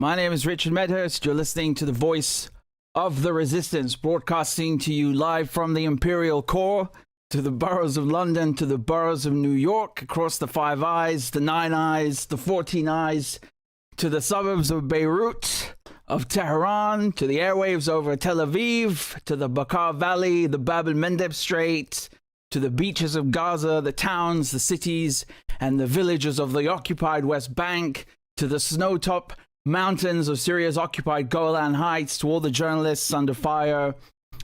My name is Richard Medhurst. You're listening to the Voice of the Resistance, broadcasting to you live from the Imperial Core, to the boroughs of London, to the boroughs of New York, across the Five Eyes, the Nine Eyes, the 14 Eyes, to the suburbs of Beirut, of Tehran, to the airwaves over Tel Aviv, to the Bekaa Valley, the Bab el-Mandeb Strait, to the beaches of Gaza, the towns, the cities, and the villages of the occupied West Bank, to the snowtop mountains of Syria's occupied Golan Heights, to all the journalists under fire,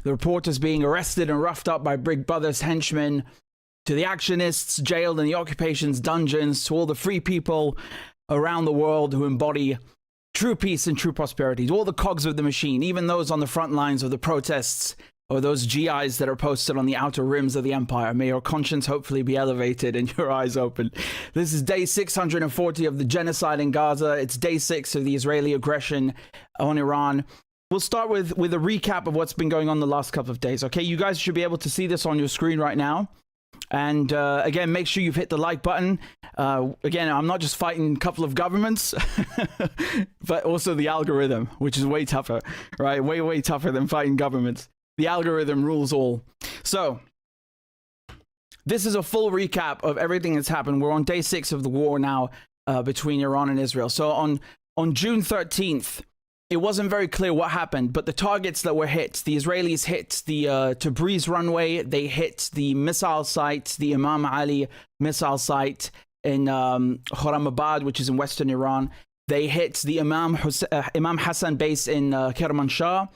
the reporters being arrested and roughed up by Big Brother's henchmen, to the actionists jailed in the occupation's dungeons, to all the free people around the world who embody true peace and true prosperity, to all the cogs of the machine, even those on the front lines of the protests, or those GIs that are posted on the outer rims of the empire. May your conscience hopefully be elevated and your eyes open. This is day 640 of the genocide in Gaza. It's day 6 of the Israeli aggression on Iran. We'll start with a recap of what's been going on the last couple of days. Okay, you guys should be able to see this on your screen right now. And again, make sure you've hit the like button. Again, I'm not just fighting a couple of governments, but also the algorithm, which is way tougher, right? Way, way tougher than fighting governments. The algorithm rules all. So this is a full recap of everything that's happened. We're on day 6 of the war now between Iran and Israel. So on June 13th, it wasn't very clear what happened, but the targets that were hit, the Israelis hit the Tabriz runway, they hit the missile site, the Imam Ali missile site in Khorramabad, which is in western Iran. They hit the Imam Hassan base in Kermanshah.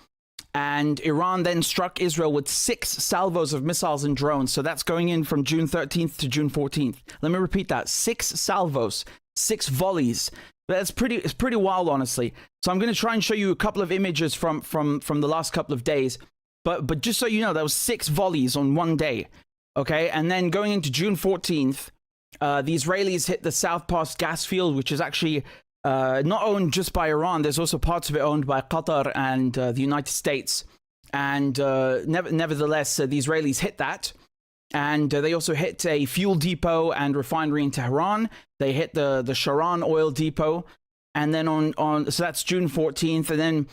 And Iran then struck Israel with 6 salvos of missiles and drones. So that's going in from June 13th to June 14th. Let me repeat that. 6 salvos, 6 volleys. It's pretty wild, honestly. So I'm going to try and show you a couple of images from the last couple of days. But just so you know, that was 6 volleys on one day. Okay, and then going into June 14th, the Israelis hit the South Pass gas field, which is actually not owned just by Iran. There's also parts of it owned by Qatar and the United States. And nevertheless, the Israelis hit that. And they also hit a fuel depot and refinery in Tehran. They hit the Sharon oil depot. And then so that's June 14th. And then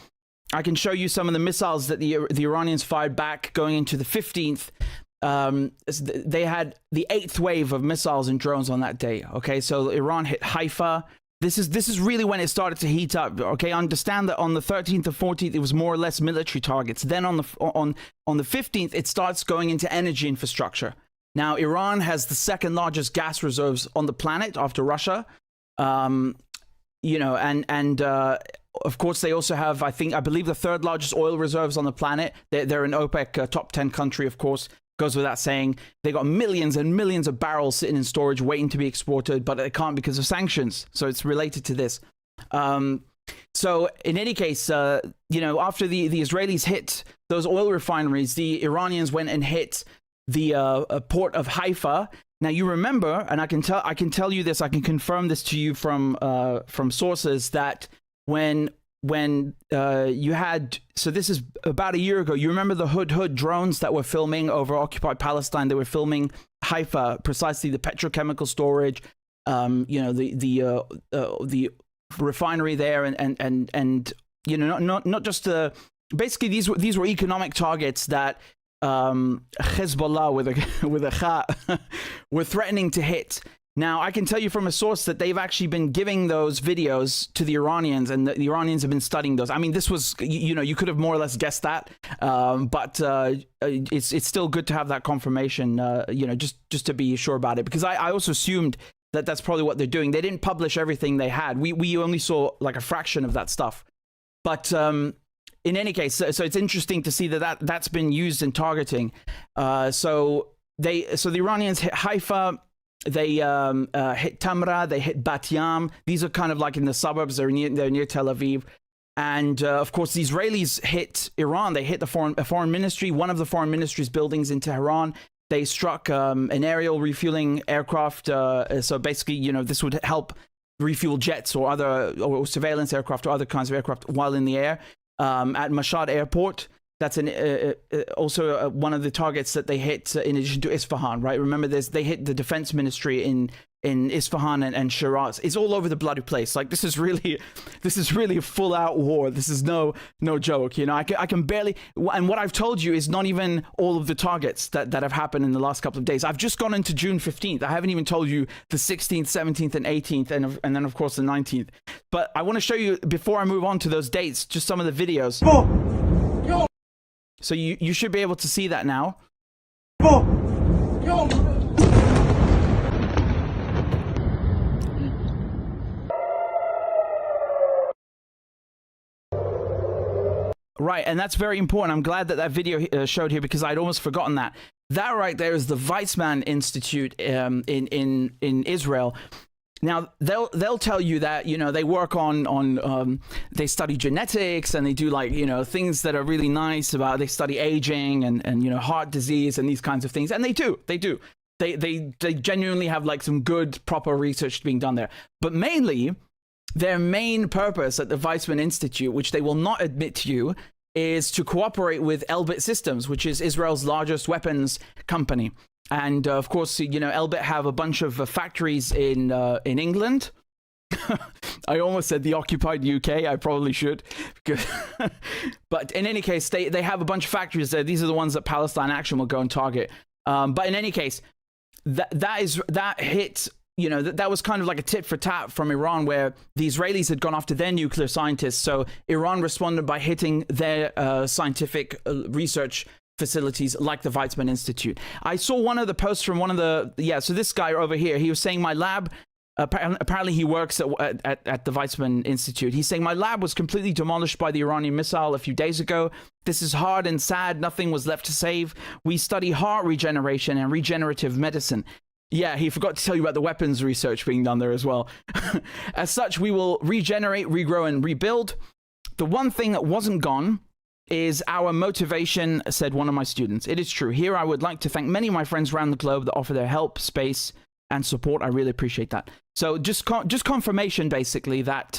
I can show you some of the missiles that the Iranians fired back going into the 15th. They had the 8th wave of missiles and drones on that day. Okay, so Iran hit Haifa. This is really when it started to heat up. Okay, understand that on the 13th or 14th, it was more or less military targets. Then on the 15th, it starts going into energy infrastructure. Now, Iran has the 2nd largest gas reserves on the planet after Russia. You know, and of course, they also have, I believe, the 3rd largest oil reserves on the planet. They're an OPEC top 10 country, of course. Goes without saying. They got millions and millions of barrels sitting in storage waiting to be exported, but they can't because of sanctions. So it's related to this. So in any case, you know, after the Israelis hit those oil refineries, the Iranians went and hit the port of Haifa. Now you remember, and I can tell you this, I can confirm this to you from sources, that when you had, so this is about a year ago, you remember the Hudhud drones that were filming over occupied Palestine? They were filming Haifa, precisely the petrochemical storage, you know, the refinery there, and you know, not just basically these were economic targets that Hezbollah with a kha were threatening to hit. Now, I can tell you from a source that they've actually been giving those videos to the Iranians, and the Iranians have been studying those. I mean, this was, you know, you could have more or less guessed that, but it's still good to have that confirmation, you know, just to be sure about it, because I also assumed that that's probably what they're doing. They didn't publish everything they had. We only saw like a fraction of that stuff. But in any case, so it's interesting to see that's been used in targeting. So the Iranians hit Haifa. They hit Tamra, they hit Bat Yam. These are kind of like in the suburbs. They're near Tel Aviv. And of course, the Israelis hit Iran. They hit the foreign ministry, one of the foreign ministry's buildings in Tehran. They struck an aerial refueling aircraft. So basically, you know, this would help refuel jets or surveillance aircraft or other kinds of aircraft while in the air at Mashhad Airport. That's also one of the targets that they hit in addition to Isfahan, right? Remember, they hit the defense ministry in in Isfahan and Shiraz. It's all over the bloody place. Like, this is really a full out war. This is no joke. You know, I can barely, and what I've told you is not even all of the targets that have happened in the last couple of days. I've just gone into June 15th. I haven't even told you the 16th, 17th, and 18th, and then of course the 19th. But I want to show you, before I move on to those dates, just some of the videos. So you should be able to see that now. Right, and that's very important. I'm glad that that video showed here, because I'd almost forgotten that. That right there is the Weizmann Institute in Israel. Now they'll tell you that, you know, they work on they study genetics, and they do, like, you know, things that are really nice about, they study aging and you know, heart disease and these kinds of things, and they genuinely have, like, some good proper research being done there. But mainly, their main purpose at the Weizmann Institute, which they will not admit to you, is to cooperate with Elbit Systems, which is Israel's largest weapons company. And of course, you know, Elbit have a bunch of factories in England. I almost said the occupied UK. I probably should. But in any case, they have a bunch of factories there. These are the ones that Palestine Action will go and target. But in any case, that hit. You know, that was kind of like a tit for tat from Iran, where the Israelis had gone after their nuclear scientists. So Iran responded by hitting their scientific research facilities, like the Weizmann Institute. I saw one of the posts from one of the, so this guy over here, he was saying my lab, apparently he works at the Weizmann Institute. He's saying my lab was completely demolished by the Iranian missile a few days ago. This is hard and sad. Nothing was left to save. We study heart regeneration and regenerative medicine. Yeah, he forgot to tell you about the weapons research being done there as well. As such, we will regenerate, regrow, and rebuild. The one thing that wasn't gone is our motivation, said one of my students. It is true. Here, I would like to thank many of my friends around the globe that offer their help, space, and support. I really appreciate that. So just confirmation, basically, that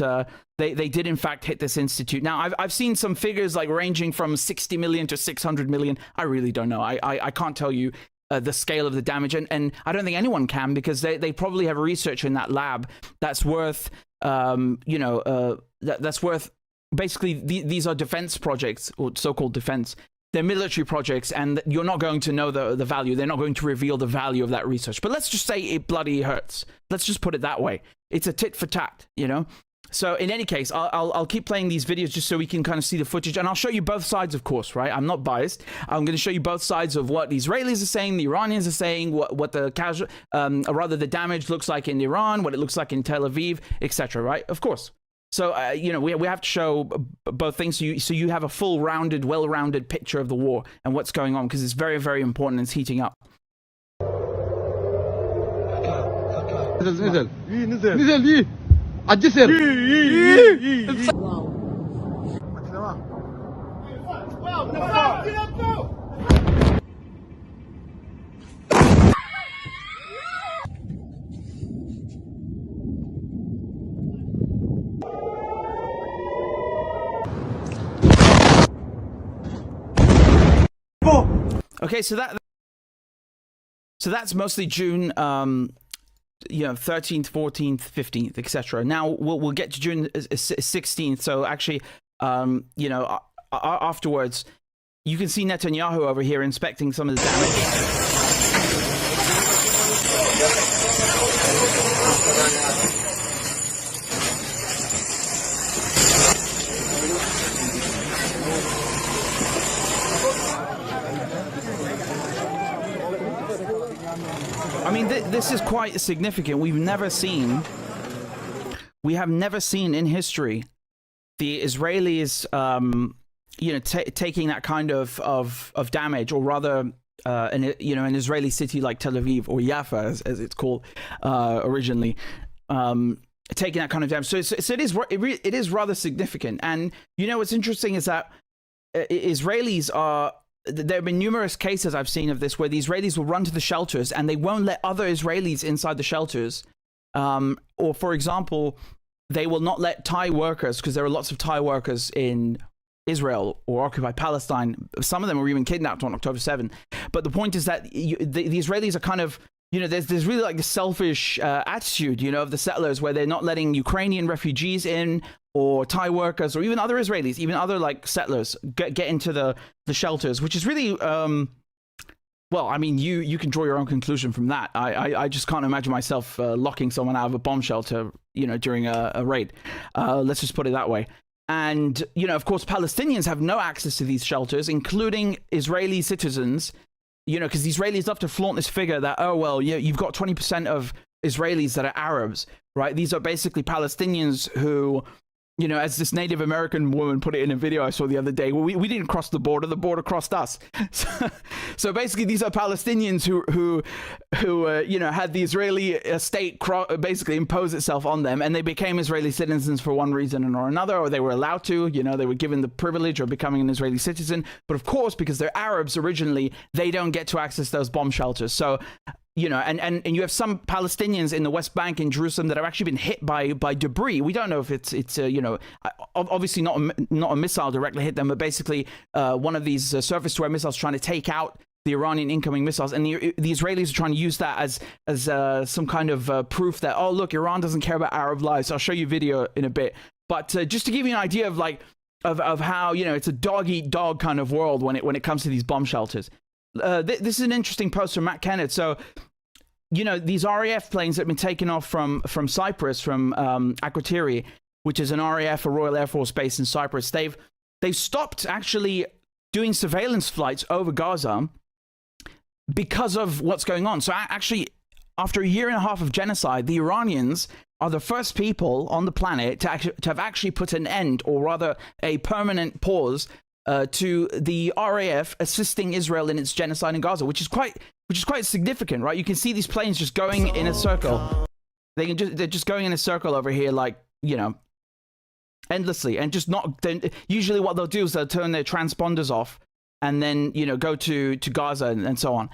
they did, in fact, hit this institute. Now, I've seen some figures, like, ranging from 60 million to 600 million. I really don't know. I can't tell you the scale of the damage, and I don't think anyone can, because they probably have research in that lab that's worth, that's worth, basically, these are defense projects, or so-called defense. They're military projects, and you're not going to know the value. They're not going to reveal the value of that research. But let's just say it bloody hurts. Let's just put it that way. It's a tit for tat, you know? So in any case, I'll keep playing these videos just so we can kind of see the footage, and I'll show you both sides, of course, right? I'm not biased. I'm going to show you both sides of what the Israelis are saying, the Iranians are saying, what the the damage looks like in Iran, what it looks like in Tel Aviv, etc. Right? Of course. So you know, we have to show both things, so you have a full rounded, well-rounded picture of the war and what's going on, because it's very, very important and it's heating up. عجسر Okay, so that's mostly June, you know, 13th, 14th, 15th, etc. Now we'll get to June 16th. So actually, you know, afterwards, you can see Netanyahu over here inspecting some of the damage. I mean, this is quite significant. We have never seen in history the Israelis, you know, taking that kind of damage, or rather, an Israeli city like Tel Aviv, or Jaffa, as it's called originally, taking that kind of damage. So it is rather significant. And you know, what's interesting is that Israelis are. There have been numerous cases I've seen of this, where the Israelis will run to the shelters and they won't let other Israelis inside the shelters. Or, for example, they will not let Thai workers, because there are lots of Thai workers in Israel or occupied Palestine. Some of them were even kidnapped on October 7. But the point is that the Israelis are kind of there's really like a selfish attitude, of the settlers, where they're not letting Ukrainian refugees in, or Thai workers, or even other Israelis, even other like settlers get into the shelters, which is really well, I mean, you can draw your own conclusion from that. I just can't imagine myself locking someone out of a bomb shelter, during a raid. Let's just put it that way. And, of course, Palestinians have no access to these shelters, including Israeli citizens, because the Israelis love to flaunt this figure that, oh, well, you've got 20% of Israelis that are Arabs, right? These are basically Palestinians who, as this Native American woman put it in a video I saw the other day, well, we didn't cross the border crossed us. So basically, these are Palestinians who had the Israeli state basically impose itself on them, and they became Israeli citizens for one reason or another, or they were allowed to, they were given the privilege of becoming an Israeli citizen. But of course, because they're Arabs originally, they don't get to access those bomb shelters. So, and you have some Palestinians in the West Bank in Jerusalem that have actually been hit by debris. We don't know if it's obviously not a missile directly hit them, but basically one of these surface-to-air missiles trying to take out the Iranian incoming missiles, and the Israelis are trying to use that as some kind of proof that, oh, look, Iran doesn't care about Arab lives. I'll show you a video in a bit, but just to give you an idea of of how it's a dog-eat-dog kind of world when it comes to these bomb shelters. This is an interesting post from Matt Kennett. So, these RAF planes that have been taken off from Cyprus, from Akrotiri, which is an RAF, a Royal Air Force base in Cyprus. They've stopped actually doing surveillance flights over Gaza because of what's going on. So actually, after a year and a half of genocide, the Iranians are the first people on the planet to have actually put an end, or rather a permanent pause, to the RAF assisting Israel in its genocide in Gaza, which is quite significant, right? You can see these planes just going in a circle. They're just going in a circle over here, like, endlessly, and just not. Usually, what they'll do is they'll turn their transponders off, and then go to Gaza and so on.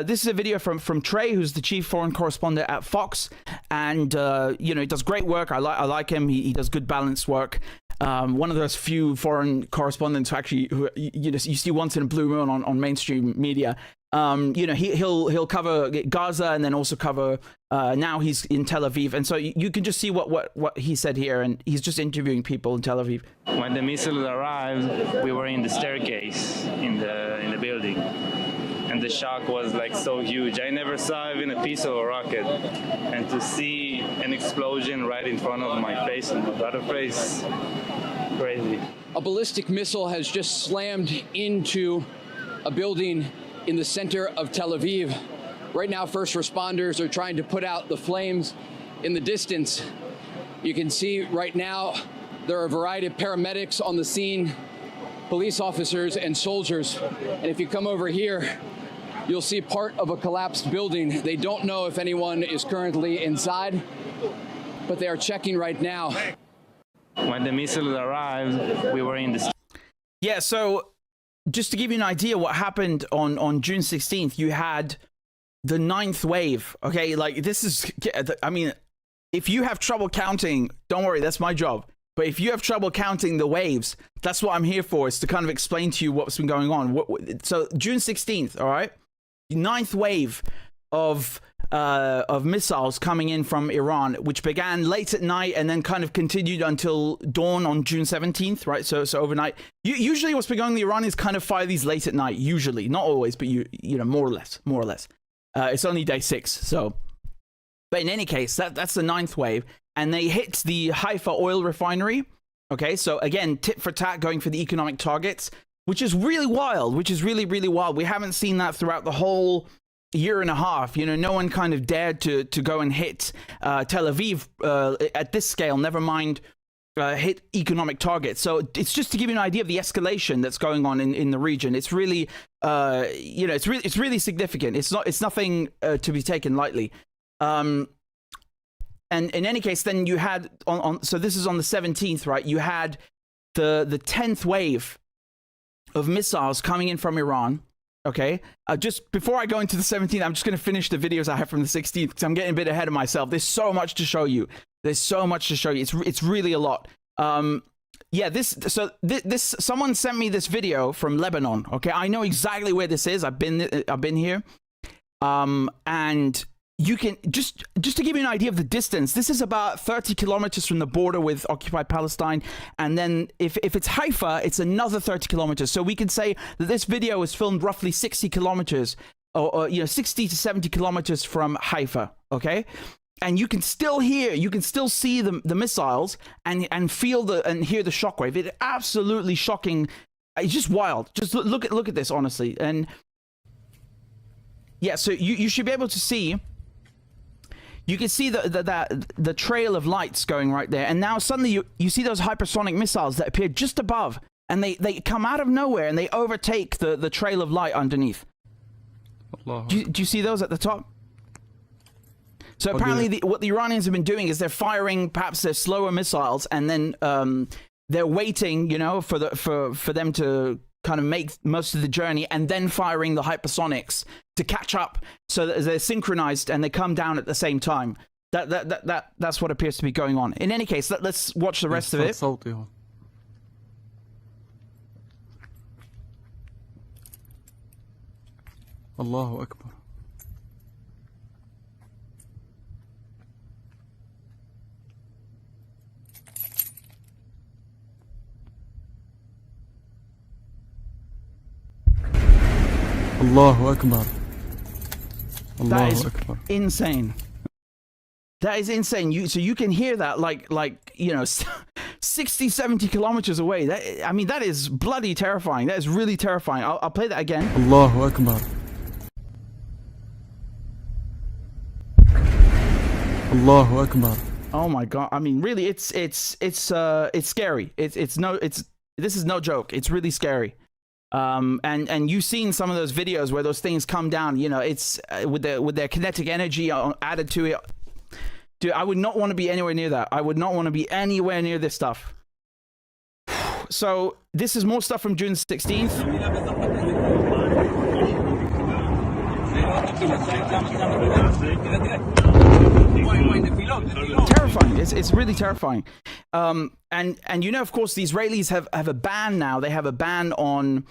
This is a video from Trey, who's the chief foreign correspondent at Fox, and he does great work. I like him. He does good balanced work. One of those few foreign correspondents who you see once in a blue moon on mainstream media. He'll cover Gaza and then also cover. Now he's in Tel Aviv, and so you can just see what he said here, and he's just interviewing people in Tel Aviv. When the missiles arrived, we were in the staircase in the building, and the shock was like so huge. I never saw even a piece of a rocket, and to see an explosion right in front of my face and my brother's face, crazy. A ballistic missile has just slammed into a building in the center of Tel Aviv. Right now, first responders are trying to put out the flames in the distance. You can see right now there are a variety of paramedics on the scene, police officers and soldiers. And if you come over here, you'll see part of a collapsed building. They don't know if anyone is currently inside, but they are checking right now. When the missiles arrived, we were in the... Yeah, so just to give you an idea what happened on June 16th, you had the 9th wave, okay? Like, this is... I mean, if you have trouble counting, don't worry, that's my job. But if you have trouble counting the waves, that's what I'm here for, is to kind of explain to you what's been going on. So June 16th, all right? 9th wave of missiles coming in from Iran, which began late at night and then kind of continued until dawn on June 17th, right? So overnight. Usually what's been going on, the Iranians kind of fire these late at night, usually. Not always, but more or less. It's only day 6, so... But in any case, that's the 9th wave, and they hit the Haifa oil refinery. Okay, so again, tit for tat, going for the economic targets, which is really wild, really wild. We haven't seen that throughout the whole year and a half. No one kind of dared to go and hit Tel Aviv at this scale, never mind hit economic targets. So it's just to give you an idea of the escalation that's going on in the region. It's really, it's really significant. It's nothing to be taken lightly. And in any case, then you had so this is on the 17th, right? You had the 10th wave of missiles coming in from Iran. Okay, just before I go into the 17th, I'm just going to finish the videos I have from the 16th because I'm getting a bit ahead of myself. There's so much to show you. It's really a lot. Yeah, this someone sent me this video from Lebanon. Okay, I know exactly where this is. I've been here. And you can just to give you an idea of the distance, this is about 30 kilometers from the border with occupied Palestine, and then if it's Haifa, it's another 30 kilometers. So we can say that this video was filmed roughly 60 kilometers, or 60 to 70 kilometers from Haifa. Okay, and you can still see the missiles and feel and hear the shockwave. It's absolutely shocking. It's just wild. Just look at this, honestly. And yeah, so you should be able to see. You can see the trail of lights going right there, and now suddenly you see those hypersonic missiles that appear just above, and they come out of nowhere and they overtake the trail of light underneath. Do you see those at the top? So apparently what the Iranians have been doing is they're firing perhaps their slower missiles, and then they're waiting, for them to kind of make most of the journey, and then firing the hypersonics to catch up, so that they're synchronized and they come down at the same time. That's what appears to be going on. In any case, let's watch the rest of it. Allahu Akbar. Allahu Akbar. That is insane. That is insane. So you can hear that like 60, 70 kilometers away. That is bloody terrifying. That is really terrifying. I'll play that again. Allahu Akbar. Allahu Akbar. Oh my God. I mean, really, it's scary. This is no joke. It's really scary. And you've seen some of those videos where those things come down, it's with their kinetic energy added to it. Dude, I would not want to be anywhere near that. I would not want to be anywhere near this stuff. So this is more stuff from June 16th. Terrifying. It's really terrifying. And of course, the Israelis have a ban now. They have a ban on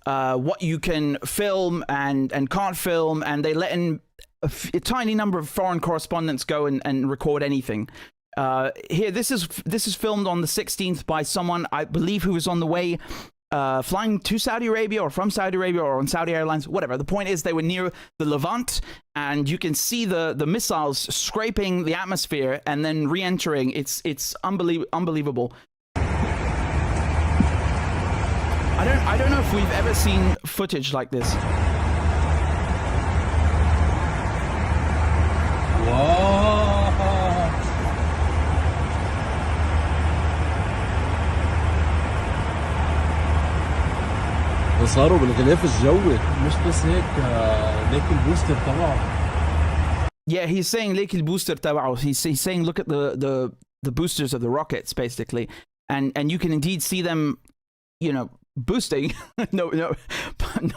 what you can film and can't film, and they let in a tiny number of foreign correspondents go and record anything. Here, this is filmed on the 16th by someone, I believe, who was on the way flying to Saudi Arabia or from Saudi Arabia or on Saudi Airlines, whatever. The point is they were near the Levant, and you can see the missiles scraping the atmosphere and then re-entering. It's unbelievable. I don't know if we've ever seen footage like this. صاروا بالغلاف الجوي مش بس هيك ليك البوستر تبعه. Yeah, he's saying ليك البوستر تبعه. He's saying look at the boosters of the rockets, basically, and you can indeed see them, boosting. no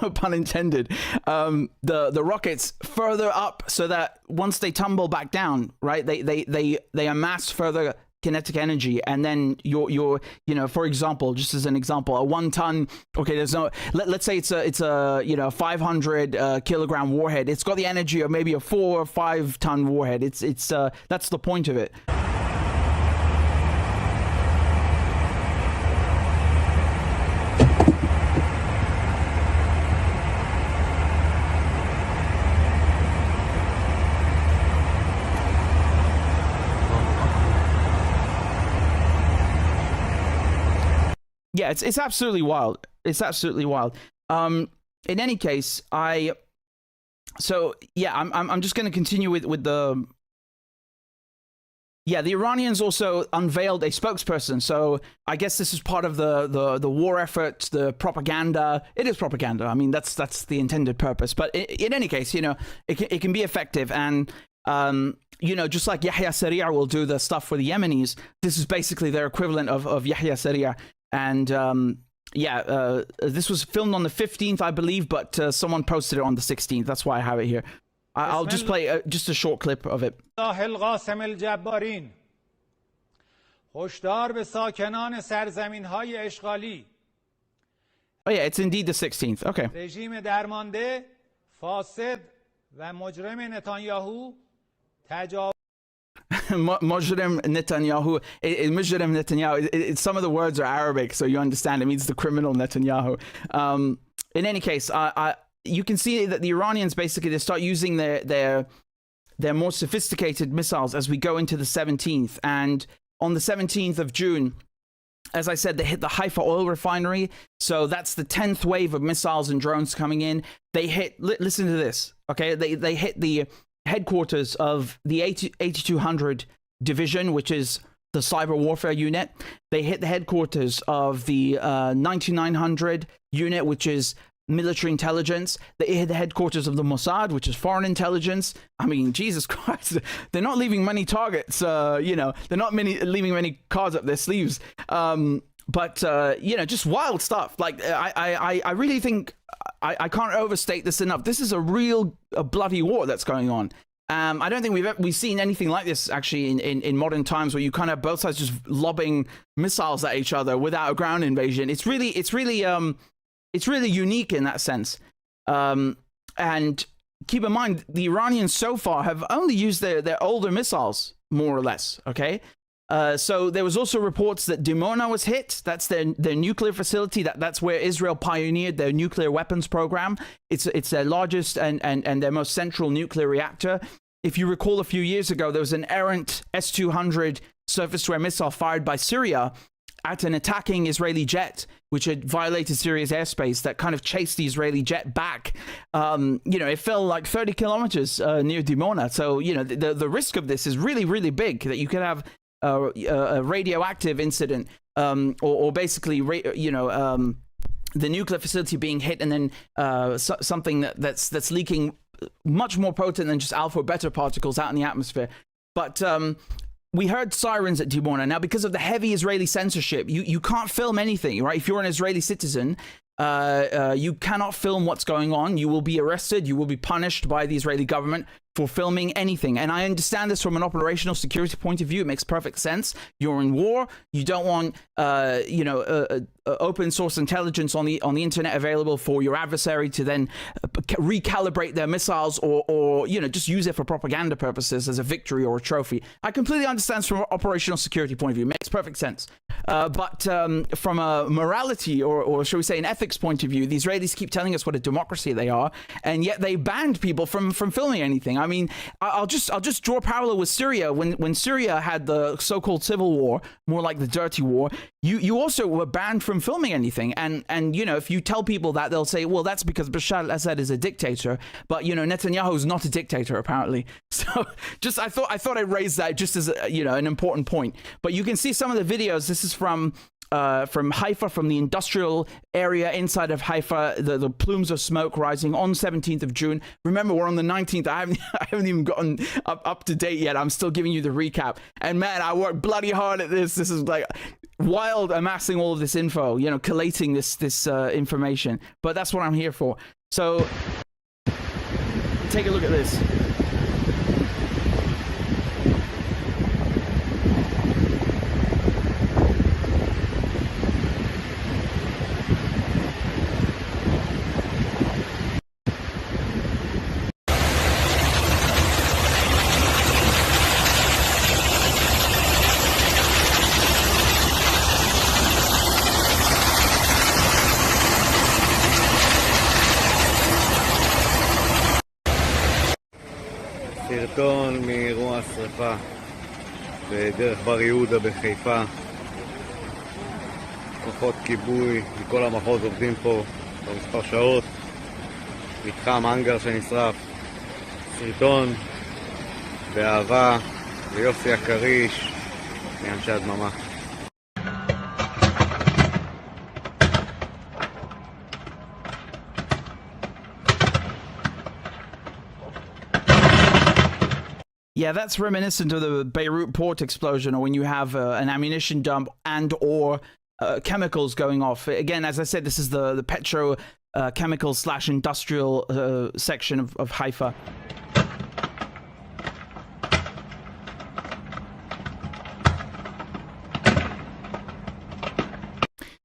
pun intended. The rockets further up, so that once they tumble back down, right, they amass further kinetic energy, and then your for example, just as an example, a 1 ton, okay, there's no, let's say it's a 500 kilogram warhead. It's got the energy of maybe a 4 or 5 ton warhead. It's that's the point of it. Yeah, it's absolutely wild. It's absolutely wild. In any case, I'm just going to continue with the. Yeah, the Iranians also unveiled a spokesperson. So I guess this is part of the war effort, the propaganda. It is propaganda. I mean, that's the intended purpose. But in any case, it can be effective. And just like Yahya Sari'a will do the stuff for the Yemenis, this is basically their equivalent of Yahya Sari'a. And this was filmed on the 15th, I believe, but someone posted it on the 16th. That's why I have it here. I'll just play just a short clip of it. Oh yeah, it's indeed the 16th. Okay. رژیم درمانده، فاسد، و مجرم نتانیاهو تجاوز Mujrim Netanyahu. Mujrim Netanyahu. Some of the words are Arabic, so you understand. It means the criminal Netanyahu. In any case, you can see that the Iranians basically, they start using their more sophisticated missiles as we go into the 17th. And on the 17th of June, as I said, they hit the Haifa oil refinery. So that's the 10th wave of missiles and drones coming in. They hit, listen to this, okay? They hit the headquarters of the 8200 division, which is the cyber warfare unit. They hit the headquarters of the 9900 unit, which is military intelligence. They hit the headquarters of the Mossad, which is foreign intelligence. I mean, Jesus Christ, they're not leaving many targets, they're not leaving many cards up their sleeves. But just wild stuff. Like, I really think I can't overstate this enough. This is a bloody war that's going on. I don't think we've seen anything like this actually in modern times, where you kind of both sides just lobbing missiles at each other without a ground invasion. It's really unique in that sense. And keep in mind, the Iranians so far have only used their older missiles, more or less. Okay. So there was also reports that Dimona was hit. That's their nuclear facility. That's where Israel pioneered their nuclear weapons program. It's their largest and their most central nuclear reactor. If you recall, a few years ago, there was an errant S-200 surface-to-air missile fired by Syria at an attacking Israeli jet, which had violated Syria's airspace, that kind of chased the Israeli jet back. It fell like 30 kilometers near Dimona. So, the risk of this is really, really big, that you could have a radioactive incident, or basically, the nuclear facility being hit, and then something that's leaking much more potent than just alpha or beta particles out in the atmosphere. But we heard sirens at Dimona. Now, because of the heavy Israeli censorship, you can't film anything, right? If you're an Israeli citizen, you cannot film what's going on. You will be arrested. You will be punished by the Israeli government for filming anything. And I understand this from an operational security point of view. It makes perfect sense. You're in war. You don't want, open source intelligence on the internet available for your adversary to then recalibrate their missiles, or just use it for propaganda purposes as a victory or a trophy. I completely understand from an operational security point of view. It makes perfect sense. But from a morality or shall we say an ethics point of view, the Israelis keep telling us what a democracy they are, and yet they banned people from filming anything. I mean, I'll just draw a parallel with Syria. When Syria had the so-called civil war, more like the dirty war, you also were banned from filming anything. And if you tell people that, they'll say, well, that's because Bashar al-Assad is a dictator, but Netanyahu is not a dictator apparently. So I thought I'd raise that just as an important point. But you can see some of the videos. This is from Haifa, from the industrial area inside of Haifa, the plumes of smoke rising on 17th of June. Remember, we're on the 19th. I haven't even gotten up to date yet. I'm still giving you the recap. And man, I worked bloody hard at this. This is like wild, amassing all of this info, collating this information. But that's what I'm here for. So take a look at this. סרטון מאירוע השרפה בדרך בר יהודה בחיפה. כוחות כיבוי מכל המחוז עובדים פה במספר שעות. מתחם אנגר שנשרף. סרטון באהבה ליוסי הקריש מאנשי הדממה. Yeah, that's reminiscent of the Beirut port explosion, or when you have an ammunition dump and or chemicals going off. Again, as I said, this is the petrochemical / industrial section of Haifa.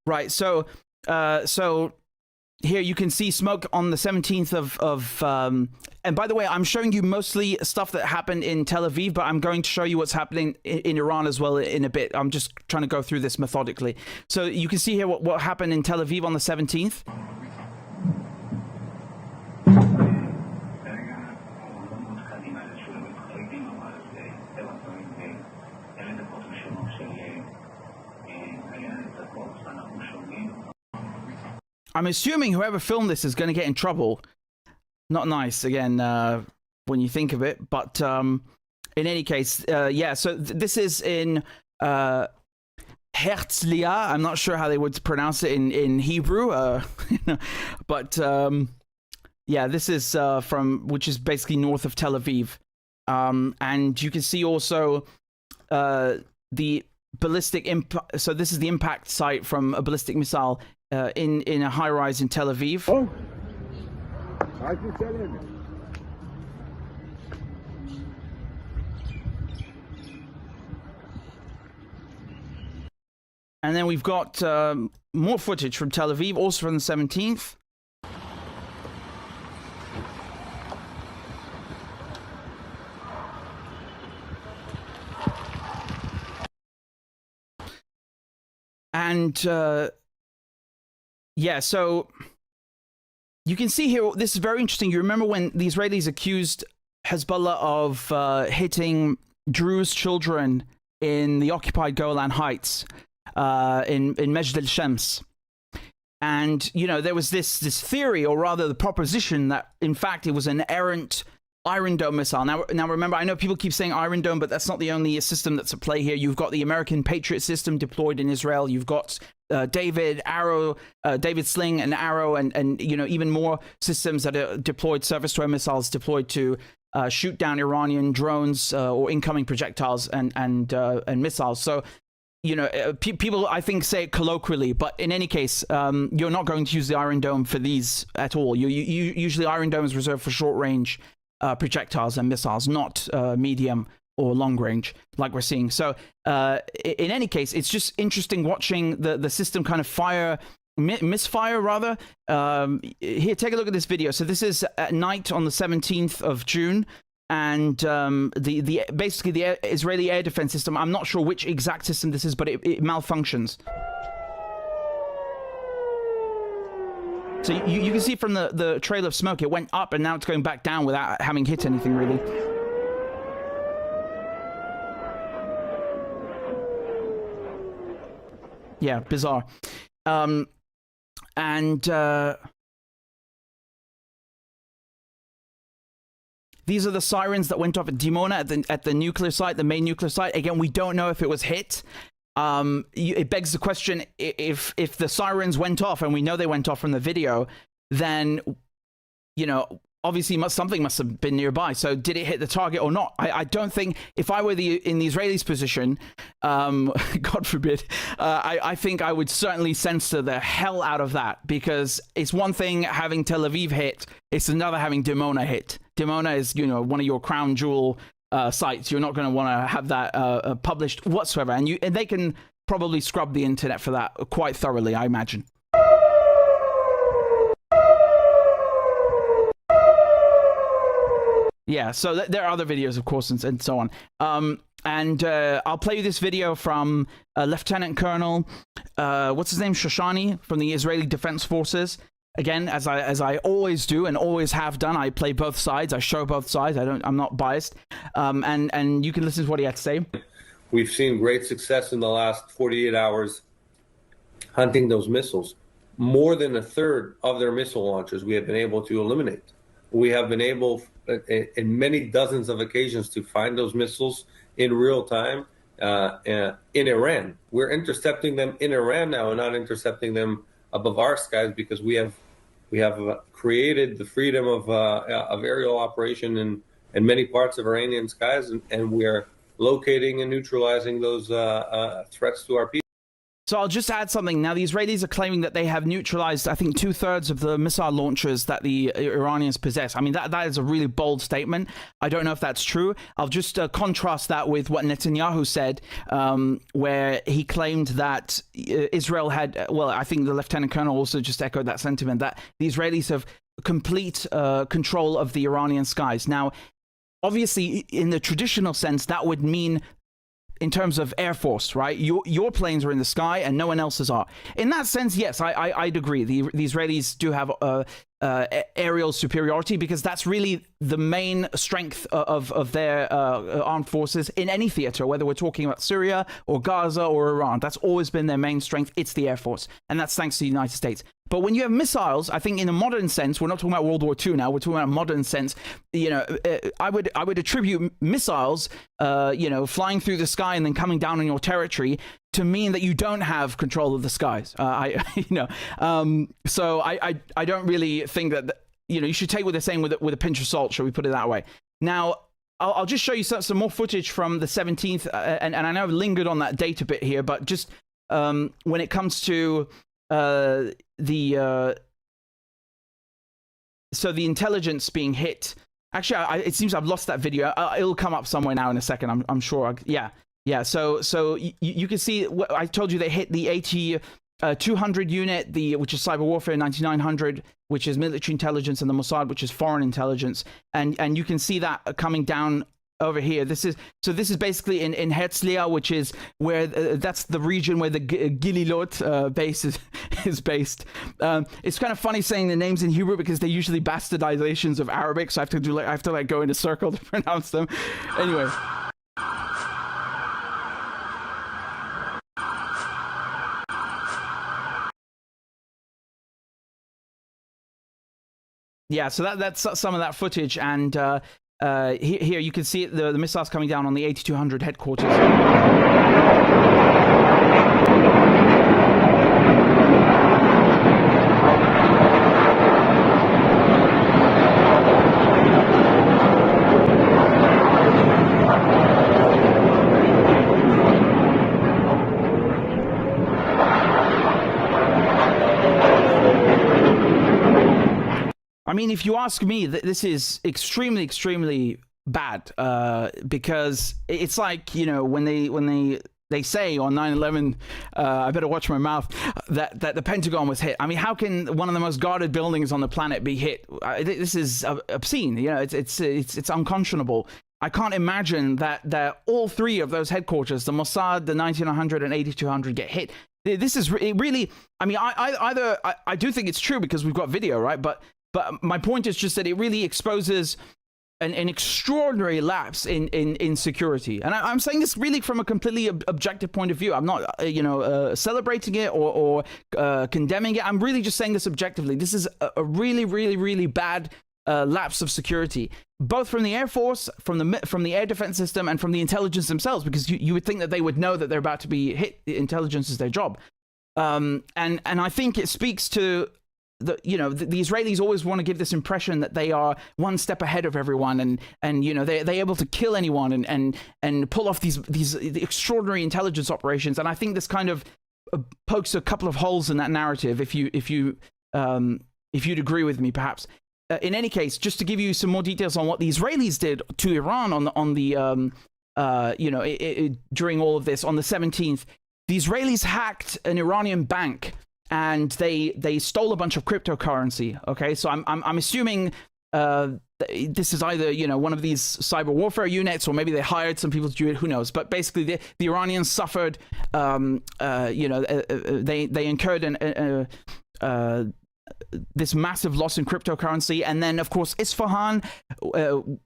Right, so here you can see smoke on the 17th of and by the way, I'm showing you mostly stuff that happened in Tel Aviv, but I'm going to show you what's happening in Iran as well in a bit. I'm just trying to go through this methodically. So you can see here what happened in Tel Aviv on the 17th. I'm assuming whoever filmed this is going to get in trouble. Not nice, again, when you think of it. But in any case, yeah, so this is in Herzliya. I'm not sure how they would pronounce it in Hebrew. But yeah, this is which is basically north of Tel Aviv. And you can see also the ballistic impact. So this is the impact site from a ballistic missile in a high-rise in Tel Aviv. Oh. And then we've got more footage from Tel Aviv, also from the 17th. And yeah, so you can see here, this is very interesting. You remember when the Israelis accused Hezbollah of hitting Druze children in the occupied Golan Heights in Majd al-Shams. And, you know, there was this theory, or rather the proposition, that in fact it was an errant Iron Dome missile. Now remember, I know people keep saying Iron Dome, but that's not the only system that's at play here. You've got the American Patriot system deployed in Israel. You've got David Sling and Arrow, and you know, even more systems that are deployed, surface-to-air missiles deployed to shoot down Iranian drones or incoming projectiles and missiles. So, you know, people, I think, say it colloquially, but in any case, you're not going to use the Iron Dome for these at all. Usually Iron Dome is reserved for short-range projectiles and missiles, not medium or long range like we're seeing. So in any case, it's just interesting watching the system kind of misfire rather. Here, take a look at this video. So this is at night on the 17th of June, and basically the Israeli air defense system, I'm not sure which exact system this is, but it malfunctions. So you can see from the trail of smoke, it went up and now it's going back down without having hit anything really. Yeah, bizarre. These are the sirens that went off at Dimona at the nuclear site, the main nuclear site. Again, we don't know if it was hit. It begs the question, if the sirens went off, and we know they went off from the video, then, you know, obviously something must have been nearby. So did it hit the target or not? I don't think, if I were in the Israelis' position, God forbid, I think I would certainly censor the hell out of that, because it's one thing having Tel Aviv hit, it's another having Dimona hit. Dimona is, you know, one of your crown jewel sites. You're not going to want to have that published whatsoever, and they can probably scrub the internet for that quite thoroughly, I imagine. Yeah, so there are other videos, of course, and so on. I'll play you this video from Lieutenant Colonel, what's his name, Shoshani, from the Israeli Defense Forces. Again, as I always do and always have done, I play both sides. I show both sides. I'm not biased. And you can listen to what he had to say. We've seen great success in the last 48 hours hunting those missiles. More than a third of their missile launches we have been able to eliminate. We have been able, in many dozens of occasions, to find those missiles in real time in Iran. We're intercepting them in Iran now and not intercepting them above our skies, because we have created the freedom of aerial operation in many parts of Iranian skies, and we are locating and neutralizing those threats to our people. So I'll just add something. Now, the Israelis are claiming that they have neutralized, I think, 2/3 of the missile launchers that the Iranians possess. I mean, that is a really bold statement. I don't know if that's true. I'll just contrast that with what Netanyahu said, where he claimed that Israel had, well, I think the Lieutenant Colonel also just echoed that sentiment, that the Israelis have complete control of the Iranian skies. Now, obviously, in the traditional sense, that would mean in terms of Air Force, right? Your planes are in the sky and no one else's are. In that sense, yes, I'd agree. The Israelis do have aerial superiority because that's really the main strength of their armed forces in any theater, whether we're talking about Syria or Gaza or Iran. That's always been their main strength. It's the Air Force. And that's thanks to the United States. But when you have missiles, I think in a modern sense, we're not talking about World War II now, we're talking about a modern sense, you know, I would attribute missiles, you know, flying through the sky and then coming down on your territory to mean that you don't have control of the skies. So I don't really think that, you know, you should take what they're saying with a pinch of salt, shall we put it that way. Now, I'll just show you some more footage from the 17th, and I know I've lingered on that date a bit here, but just when it comes to the intelligence being hit. Actually, it seems I've lost that video. It'll come up somewhere now in a second. I'm sure. Yeah. So you can see. I told you they hit the 80-200 unit, which is cyber warfare, 9900, which is military intelligence, and the Mossad, which is foreign intelligence, and you can see that coming down over here. This is basically in Herzliya, which is where that's the region where the Gililot base is based. It's kind of funny saying the names in Hebrew because they're usually bastardizations of Arabic, so I have to go in a circle to pronounce them. Anyway. Yeah, so that's some of that footage, and here you can see the missiles coming down on the 8200 headquarters. I mean, if you ask me, this is extremely, extremely bad because it's like, you know, when they say on 9/11, I better watch my mouth, that the Pentagon was hit. I mean, how can one of the most guarded buildings on the planet be hit? This is obscene. You know, it's unconscionable. I can't imagine that all three of those headquarters, the Mossad, the 1900 and 8200, get hit. This is really. I mean, I do think it's true because we've got video, right? But my point is just that it really exposes an extraordinary lapse in security. And I'm saying this really from a completely objective point of view. I'm not, celebrating it or condemning it. I'm really just saying this objectively. This is a really, really, really bad lapse of security, both from the Air Force, from the air defense system, and from the intelligence themselves, because you would think that they would know that they're about to be hit. Intelligence is their job. And I think it speaks to the Israelis always want to give this impression that they are one step ahead of everyone, and you know they're able to kill anyone and pull off these extraordinary intelligence operations. And I think this kind of pokes a couple of holes in that narrative. If you'd agree with me, perhaps. In any case, just to give you some more details on what the Israelis did to Iran during all of this on the 17th, the Israelis hacked an Iranian bank. And they stole a bunch of cryptocurrency. Okay, so I'm assuming this is either one of these cyber warfare units, or maybe they hired some people to do it. Who knows? But basically, the Iranians suffered. They incurred this massive loss in cryptocurrency, and then of course Isfahan,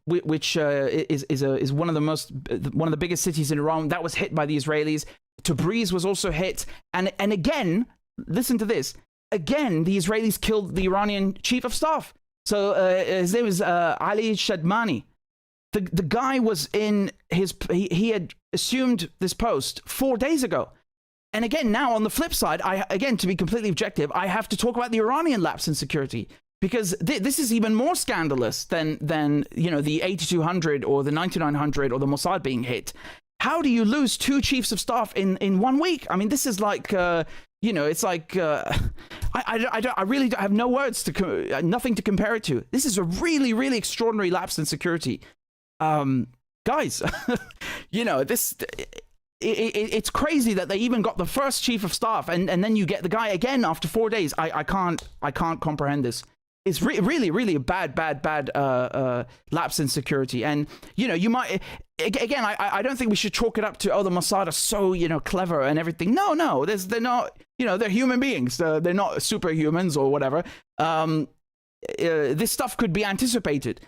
which is one of the biggest cities in Iran, that was hit by the Israelis. Tabriz was also hit, and again. Listen to this. Again, the Israelis killed the Iranian chief of staff. So his name is Ali Shadmani. The guy was in he had assumed this post 4 days ago. And again, now on the flip side, to be completely objective, I have to talk about the Iranian lapse in security. Because this is even more scandalous than the 8200 or the 9900 or the Mossad being hit. how do you lose 2 chiefs of staff in 1 week? I mean, this is like, you know, it's like, I really have no words to, nothing to compare it to. This is a really, really extraordinary lapse in security. Guys, you know, this, it's crazy that they even got the first chief of staff and then you get the guy again after 4 days. I can't comprehend this. It's really, really a bad lapse in security. And, you know, you might, again, I don't think we should chalk it up to, oh, the Mossad are so, you know, clever and everything. No, they're not, you know, they're human beings. They're not superhumans or whatever. This stuff could be anticipated.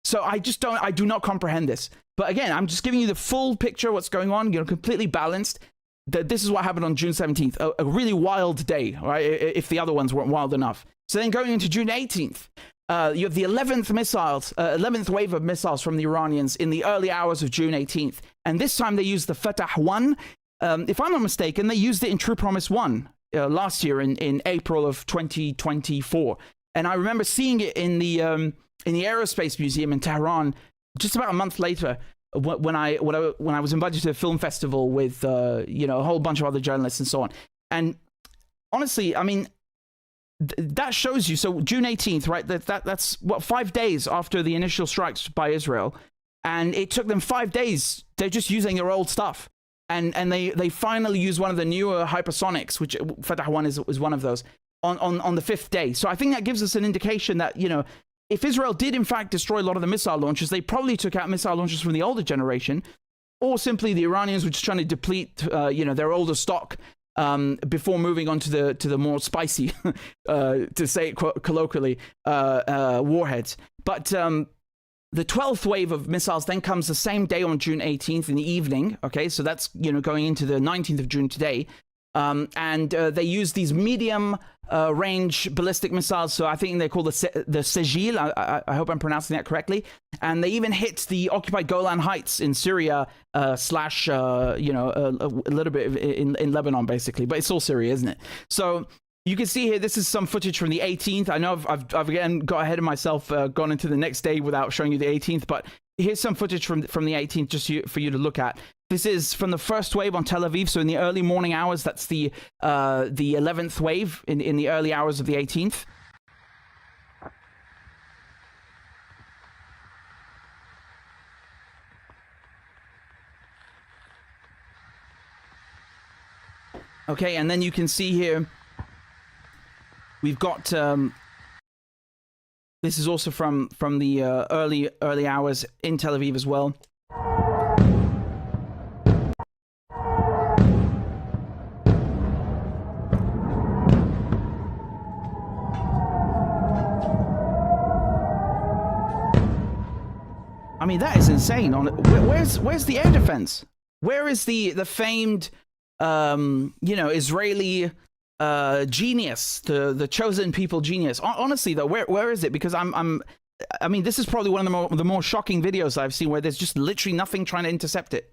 So I do not comprehend this. But again, I'm just giving you the full picture of what's going on, you know, completely balanced. This is what happened on June 17th, a really wild day, right? If the other ones weren't wild enough. So then going into June 18th, you have the 11th wave of missiles from the Iranians in the early hours of June 18th. And this time they used the Fatah 1. If I'm not mistaken, they used it in True Promise 1 last year in April of 2024. And I remember seeing it in the Aerospace Museum in Tehran just about a month later, when I was invited to a film festival with you know, a whole bunch of other journalists and so on. And honestly, I mean, that shows you. So June 18th, right? That's what, 5 days after the initial strikes by Israel, and it took them 5 days. They're just using their old stuff, and they finally used one of the newer hypersonics, which Fatah 1 is one of those, on the 5th day. So I think that gives us an indication that, you know, if Israel did in fact destroy a lot of the missile launchers, they probably took out missile launchers from the older generation, or simply the Iranians were just trying to deplete, you know, their older stock before moving on to the more spicy, to say it colloquially, warheads. But the 12th wave of missiles then comes the same day on June 18th in the evening. Okay, so that's, you know, going into the 19th of June today. And they use these medium range ballistic missiles. So I think they're called the Sejil. I hope I'm pronouncing that correctly. And they even hit the occupied Golan Heights in Syria, slash, you know, a little bit in Lebanon, basically. But it's all Syria, isn't it? So you can see here, this is some footage from the 18th. I know I've again got ahead of myself, gone into the next day without showing you the 18th. But here's some footage from the 18th just for you to look at. This is from the first wave on Tel Aviv. So in the early morning hours, that's the 11th wave in the early hours of the 18th. Okay, and then you can see here, we've got, this is also from the early hours in Tel Aviv as well. I mean, that is insane. Where's the air defense? Where is the famed, you know, Israeli genius, the chosen people genius? Honestly, though, where is it? Because I mean, this is probably one of the more shocking videos I've seen, where there's just literally nothing trying to intercept it.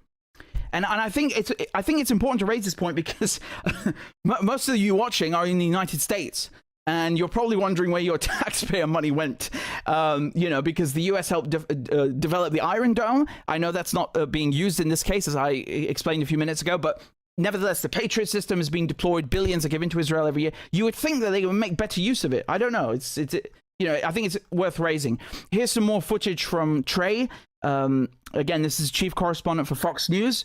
And I think it's important to raise this point because most of you watching are in the United States. And you're probably wondering where your taxpayer money went, you know, because the US helped develop the Iron Dome. I know that's not being used in this case, as I explained a few minutes ago, but nevertheless, the Patriot system is being deployed. Billions are given to Israel every year. You would think that they would make better use of it. I don't know. It's you know, I think it's worth raising. Here's some more footage from Trey. Again, this is chief correspondent for Fox News.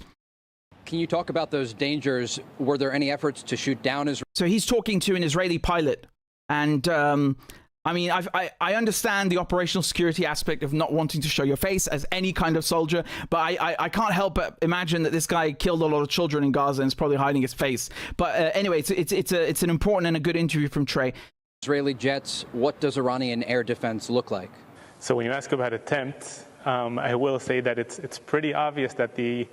Can you talk about those dangers? Were there any efforts to shoot down Israel? So he's talking to an Israeli pilot. And I mean, I understand the operational security aspect of not wanting to show your face as any kind of soldier, but I can't help but imagine that this guy killed a lot of children in Gaza and is probably hiding his face. But anyway, it's an important and a good interview from Trey. Israeli jets, what does Iranian air defense look like? So when you ask about attempts, I will say that it's pretty obvious that the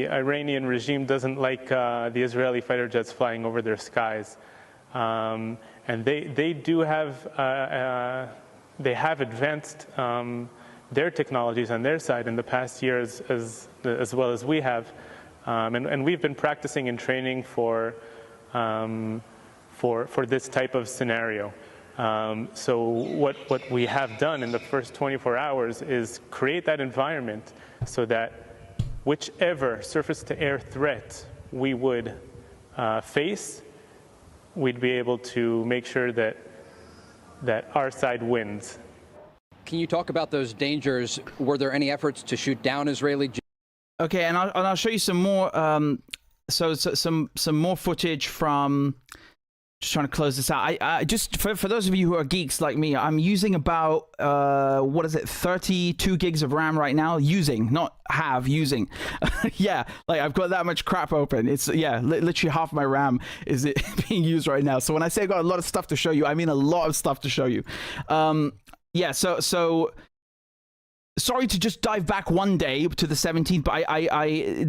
Iranian regime doesn't like the Israeli fighter jets flying over their skies. And they do have they have advanced their technologies on their side in the past years as well as we have, and we've been practicing and training for this type of scenario. So what we have done in the first 24 hours is create that environment so that whichever surface-to-air threat we would face, we'd be able to make sure that our side wins. Can you talk about those dangers? Were there any efforts to shoot down Israeli? Okay, and I'll show you some more. Some more footage from. Just trying to close this out. I just for those of you who are geeks like me, I'm using about 32 gigs of RAM right now. Using, not using. Yeah, like I've got that much crap open. It's literally half my RAM is it being used right now. So when I say I've got a lot of stuff to show you, I mean a lot of stuff to show you. So sorry to just dive back one day to the 17th, but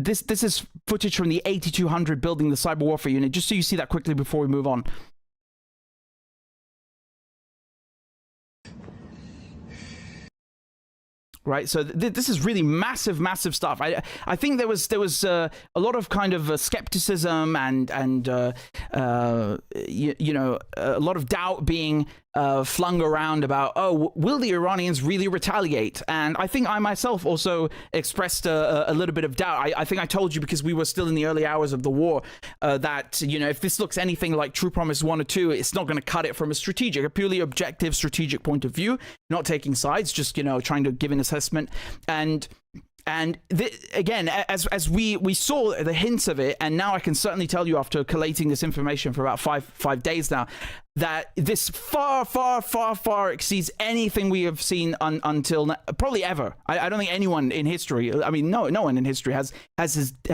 this is footage from the 8200 building, the cyber warfare unit, just so you see that quickly before we move on. Right, so this is really massive stuff. I think there was a lot of kind of skepticism and you know, a lot of doubt being flung around about, oh, will the Iranians really retaliate? And I think I myself also expressed a little bit of doubt. I think I told you, because we were still in the early hours of the war, that, you know, if this looks anything like True Promise 1 or 2, it's not going to cut it from a purely objective strategic point of view, not taking sides, just, you know, trying to give an assessment. And again, as we saw the hints of it, and now I can certainly tell you, after collating this information for about five days now, that this far exceeds anything we have seen until probably ever. I don't think anyone in history, I mean, no one in history has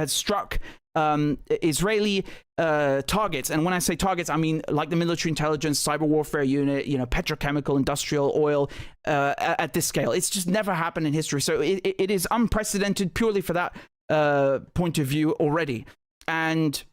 struck Israeli targets. And when I say targets, I mean like the military intelligence, cyber warfare unit, you know, petrochemical, industrial, oil, at this scale. It's just never happened in history. So it is unprecedented purely for that point of view already. And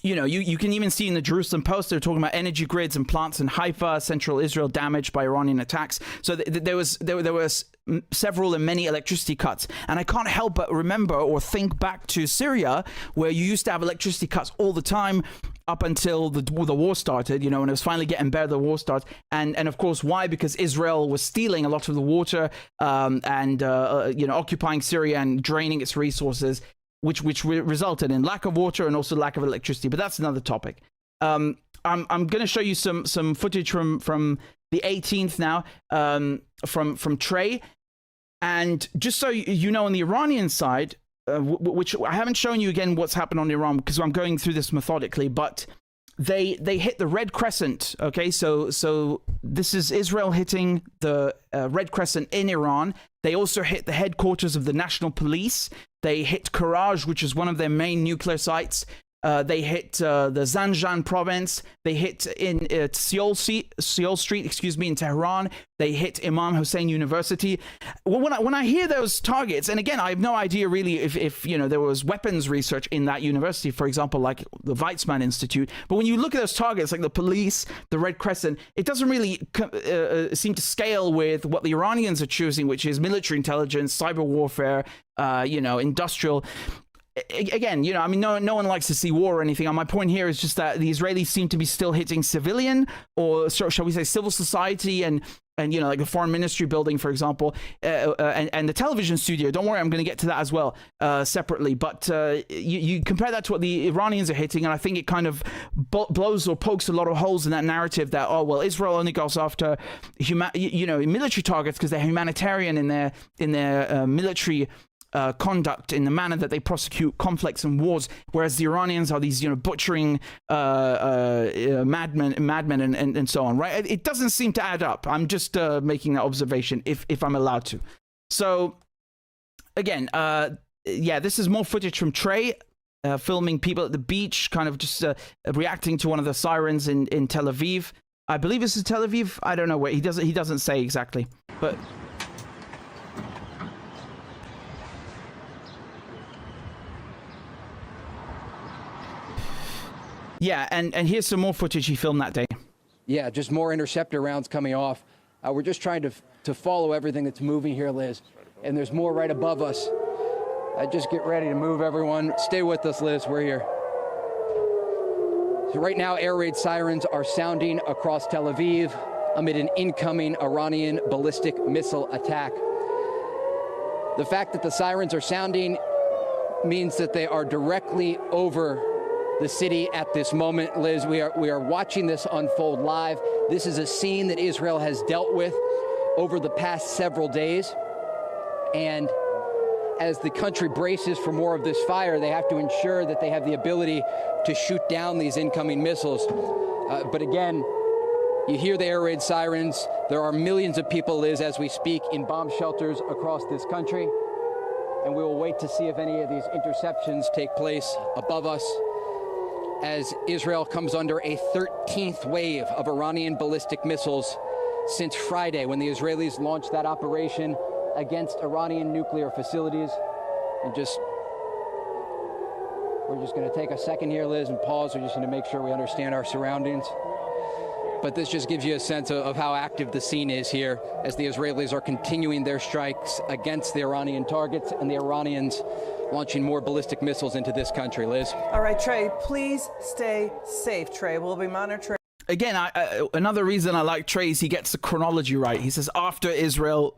you know, you can even see in the Jerusalem Post, they're talking about energy grids and plants in Haifa, central Israel, damaged by Iranian attacks. So there was several and many electricity cuts. And I can't help but remember or think back to Syria, where you used to have electricity cuts all the time up until the war started, you know, and it was finally getting better, the war starts. And of course, why? Because Israel was stealing a lot of the water and you know, occupying Syria and draining its resources, which resulted in lack of water and also lack of electricity. But that's another topic. I'm going to show you some footage from the 18th now, from Trey. And just so you know, on the Iranian side, which I haven't shown you again what's happened on Iran, because I'm going through this methodically, but they hit the Red Crescent. Okay, so this is Israel hitting the Red Crescent in Iran. They also hit the headquarters of the National Police. They hit Karaj, which is one of their main nuclear sites. They hit the Zanjan province. They hit in Seoul Street, in Tehran. They hit Imam Hussein University. Well, when I hear those targets, and again, I have no idea really if you know, there was weapons research in that university, for example, like the Weizmann Institute. But when you look at those targets, like the police, the Red Crescent, it doesn't really seem to scale with what the Iranians are choosing, which is military intelligence, cyber warfare, you know, industrial. Again, you know, I mean, no one likes to see war or anything. And my point here is just that the Israelis seem to be still hitting civilian, or shall we say civil society, and you know, like the foreign ministry building, for example, and the television studio. Don't worry, I'm going to get to that as well separately. But you compare that to what the Iranians are hitting, and I think it kind of blows or pokes a lot of holes in that narrative that, oh well, Israel only goes after military targets because they're humanitarian in their military conduct, in the manner that they prosecute conflicts and wars, whereas the Iranians are these, you know, butchering madmen and so on, right? It doesn't seem to add up. I'm just making that observation, if I'm allowed to. So again, yeah, this is more footage from Trey, filming people at the beach, kind of just reacting to one of the sirens in Tel Aviv. I believe this is Tel Aviv. I don't know where. He doesn't say exactly, but. Yeah, and here's some more footage he filmed that day. Yeah, just more interceptor rounds coming off. We're just trying to follow everything that's moving here, Liz. And there's more right above us. Just get ready to move, everyone. Stay with us, Liz. We're here. So right now, air raid sirens are sounding across Tel Aviv amid an incoming Iranian ballistic missile attack. The fact that the sirens are sounding means that they are directly over the city at this moment. Liz, we are watching this unfold live. This is a scene that Israel has dealt with over the past several days. And as the country braces for more of this fire, they have to ensure that they have the ability to shoot down these incoming missiles. But again, you hear the air raid sirens. There are millions of people, Liz, as we speak, in bomb shelters across this country. And we will wait to see if any of these interceptions take place above us as Israel comes under a 13th wave of Iranian ballistic missiles since Friday, when the Israelis launched that operation against Iranian nuclear facilities. And we're just going to take a second here, Liz, and pause. We're just going to make sure we understand our surroundings. But this just gives you a sense of how active the scene is here as the Israelis are continuing their strikes against the Iranian targets and the Iranians launching more ballistic missiles into this country. Liz? All right, Trey, please stay safe, Trey. We'll be monitoring. Again, another reason I like Trey is he gets the chronology right. He says after Israel,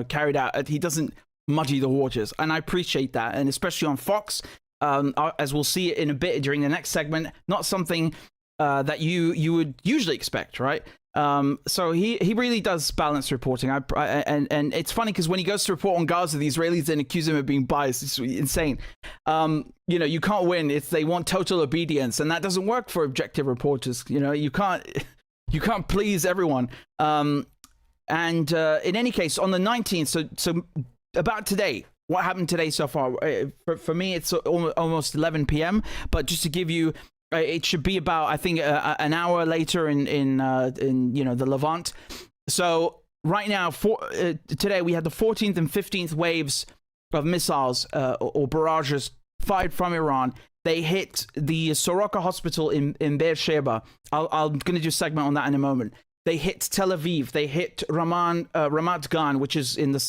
carried out, he doesn't muddy the waters. And I appreciate that. And especially on Fox, as we'll see in a bit during the next segment, not something that you would usually expect, right? So he really does balance reporting. And it's funny because when he goes to report on Gaza, the Israelis then accuse him of being biased. It's insane. You can't win if they want total obedience, and that doesn't work for objective reporters. You can't please everyone. In any case, on the 19th, so about today, what happened today so far? For me, it's almost 11 p.m. But just to give you, it should be about, I think, an hour later in the Levant. So right now, today we had the 14th and 15th waves of missiles or barrages fired from Iran. They hit the Soroka hospital in Beersheba. I'm going to do a segment on that in a moment. They hit Tel Aviv. They hit Ramat Gan, which is in the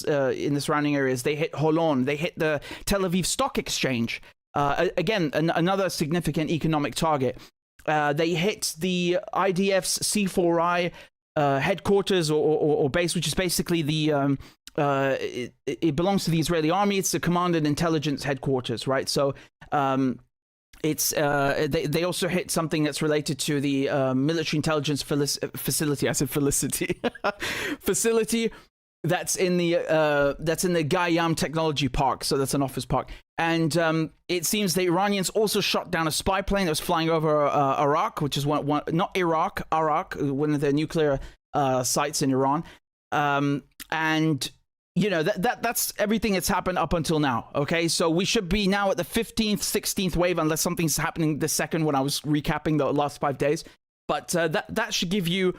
surrounding areas. They hit Holon. They hit the Tel Aviv Stock Exchange. Again, another significant economic target. They hit the IDF's C4I headquarters or base, which is basically it belongs to the Israeli army. It's the command and intelligence headquarters, right? So it's they also hit something that's related to the military intelligence facility. I said Felicity facility. That's in the Gayam Technology Park, so that's an office park. And it seems the Iranians also shot down a spy plane that was flying over Iraq, which is not Iraq, one of the nuclear sites in Iran. And that's everything that's happened up until now. Okay, so we should be now at the 15th, 16th wave, unless something's happening the second when I was recapping the last 5 days. But that should give you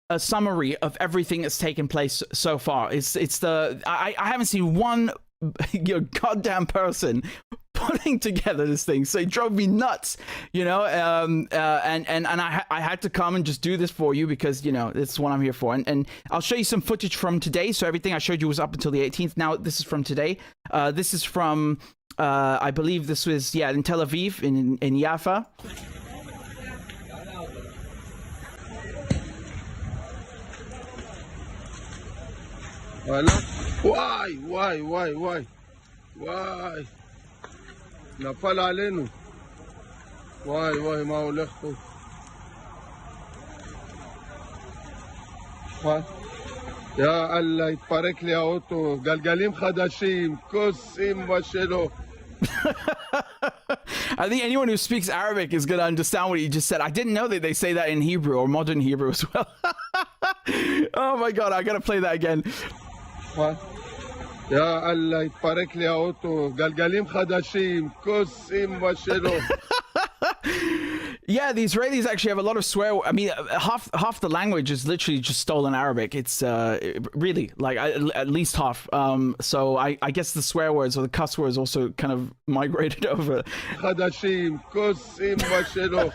a summary of everything that's taken place so far. I haven't seen one goddamn person putting together this thing, so it drove me nuts, and I had to come and just do this for you because it's what I'm here for. And I'll show you some footage from today. So everything I showed you was up until the 18th. Now this is from today. This is from I believe this was in Tel Aviv in Yafa. וואי, וואי, וואי, וואי, וואי, נפל עלינו, וואי, וואי, מה הולך פה? יא אללה, התפרק לי האוטו, גלגלים חדשים, כוס אמא שלו. I think anyone who speaks Arabic is going to understand what he just said. I didn't know that they say that in Hebrew or modern Hebrew as well. Oh my God, I got to play that again. יא אללה, התפרק לי האוטו, גלגלים חדשים, כוס אמא שלו. Yeah, the Israelis actually have a lot of swear. I mean, half the language is literally just stolen Arabic. It's really like at least half. So I guess the swear words or the cuss words also kind of migrated over. חדשים, כוס אמא שלו.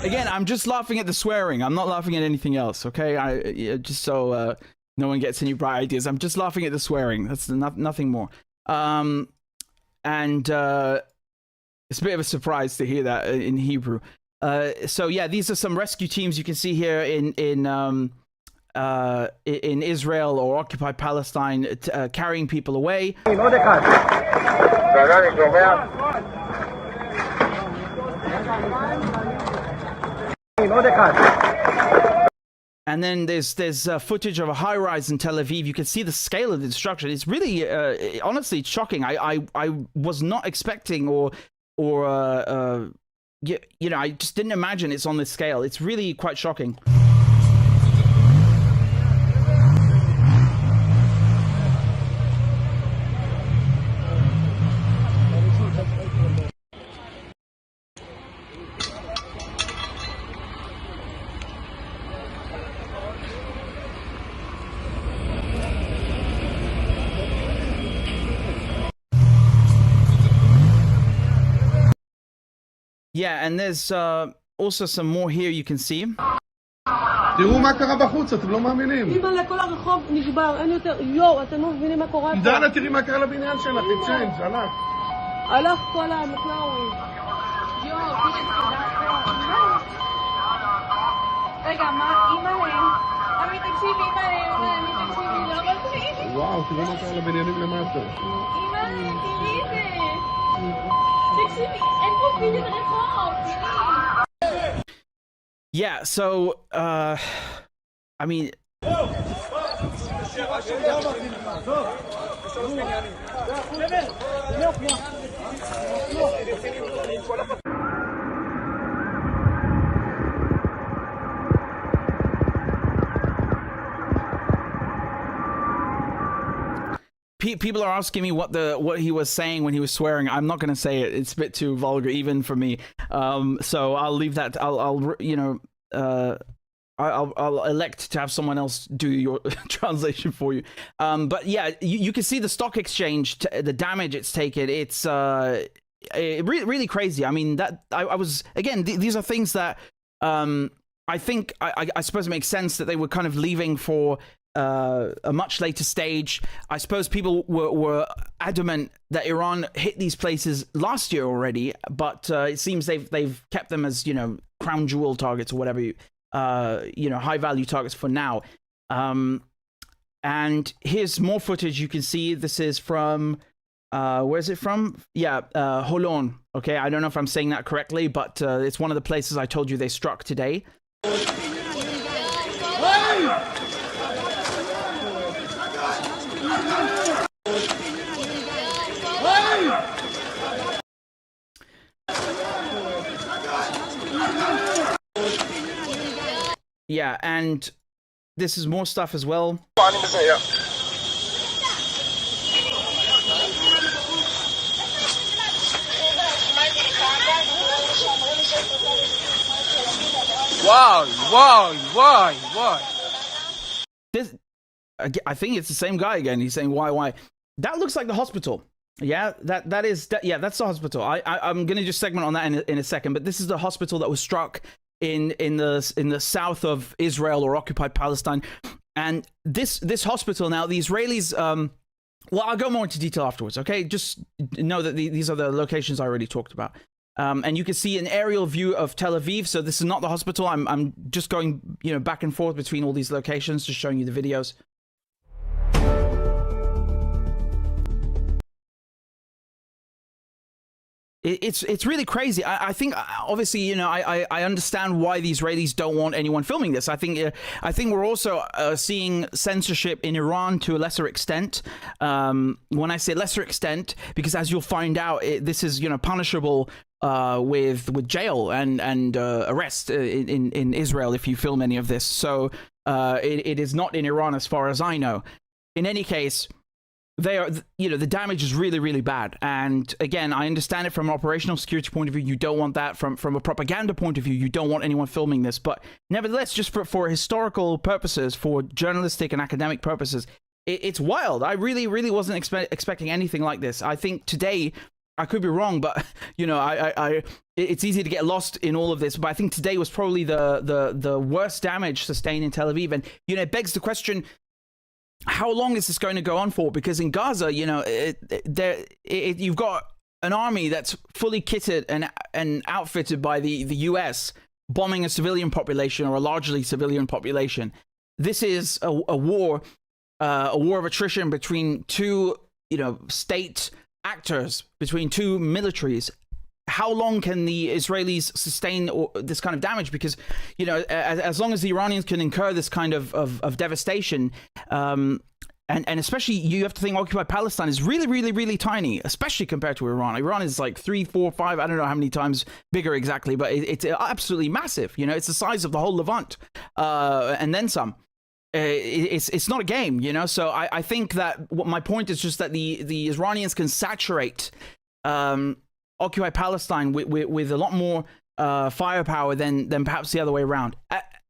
Again, I'm just laughing at the swearing. I'm not laughing at anything else, okay? Just so no one gets any bright ideas. I'm just laughing at the swearing. That's nothing more. It's a bit of a surprise to hear that in Hebrew. So yeah, these are some rescue teams you can see here in Israel or occupied Palestine, carrying people away. And then there's footage of a high-rise in Tel Aviv. You can see the scale of the destruction. It's really, honestly, it's shocking. I was not expecting or I just didn't imagine it's on this scale. It's really quite shocking. Yeah, and there's also some more here you can see. תראו מה קרה בחוץ, אתם לא מאמינים. אימא'לה, כל הרחוב נשבר, אין יותר, יואו, אתם לא מבינים מה קורה פה. דנה, תראי מה קרה לבניין שלך, צ'יינג', הלך. הלך כל המקלאווי. יואו, תראי את זה. רגע, מה, אימא'לה? עמי, תקשיבי, אימא'לה, תקשיבי, לא תקשיבי. וואו, תראו מה קרה לבניינים למטה. אימא'לה, תראי את זה. תקשיבי, אין פה פידית רחוב, תראי. Yeah, so, I mean... People are asking me what he was saying when he was swearing. I'm not going to say it. It's a bit too vulgar even for me. So I'll leave that. I'll elect to have someone else do your translation for you. But yeah, you can see the stock exchange, the damage it's taken. It's really crazy. I mean, that I was, again, these are things that I think I suppose it makes sense that they were kind of leaving for a much later stage. I suppose people were adamant that Iran hit these places last year already, but it seems they've kept them as, crown jewel targets or whatever, high value targets for now. And here's more footage you can see. This is from where is it from? Yeah, Holon. Okay, I don't know if I'm saying that correctly, but it's one of the places I told you they struck today. Yeah, and this is more stuff as well. Why? This, I think it's the same guy again. He's saying why? That looks like the hospital. Yeah, that's the hospital. I'm gonna just segment on that in a second. But this is the hospital that was struck in the south of Israel or occupied Palestine, and this hospital now, the Israelis. Well, I'll go more into detail afterwards. Okay, just know that these are the locations I already talked about. And you can see an aerial view of Tel Aviv. So this is not the hospital. I'm just going back and forth between all these locations, just showing you the videos. It's really crazy. I think obviously I understand why the Israelis don't want anyone filming this. I think we're also seeing censorship in Iran to a lesser extent. When I say lesser extent, because as you'll find out, this is punishable with jail and arrest in Israel if you film any of this. So it is not in Iran as far as I know. In any case, they are, the damage is really, really bad. And again, I understand it from an operational security point of view. You don't want that from a propaganda point of view. You don't want anyone filming this. But nevertheless, just for historical purposes, for journalistic and academic purposes, it's wild. I really, really wasn't expecting anything like this. I think today, I could be wrong, but it's easy to get lost in all of this. But I think today was probably the worst damage sustained in Tel Aviv. And it begs the question, how long is this going to go on for? Because in Gaza, you've got an army that's fully kitted and outfitted by the US bombing a civilian population, or a largely civilian population. This is a war of attrition between two, state actors, between two militaries. How long can the Israelis sustain this kind of damage? Because, as long as the Iranians can incur this kind of devastation, and especially, you have to think occupied Palestine is really, really, really tiny, especially compared to Iran. Iran is like 3, 4, 5, I don't know how many times bigger exactly, but it's absolutely massive. It's the size of the whole Levant, and then some. It's not a game, So I think that my point is just that the Iranians can saturate occupy Palestine with a lot more firepower than perhaps the other way around.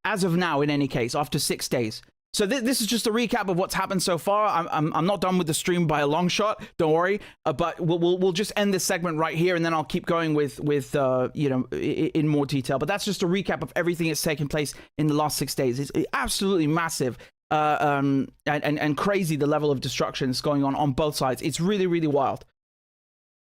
As of now, in any case, after 6 days. So this is just a recap of what's happened so far. I'm not done with the stream by a long shot. Don't worry. But we'll just end this segment right here, and then I'll keep going with in more detail. But that's just a recap of everything that's taken place in the last 6 days. It's absolutely massive and crazy, the level of destruction that's going on both sides. It's really, really wild.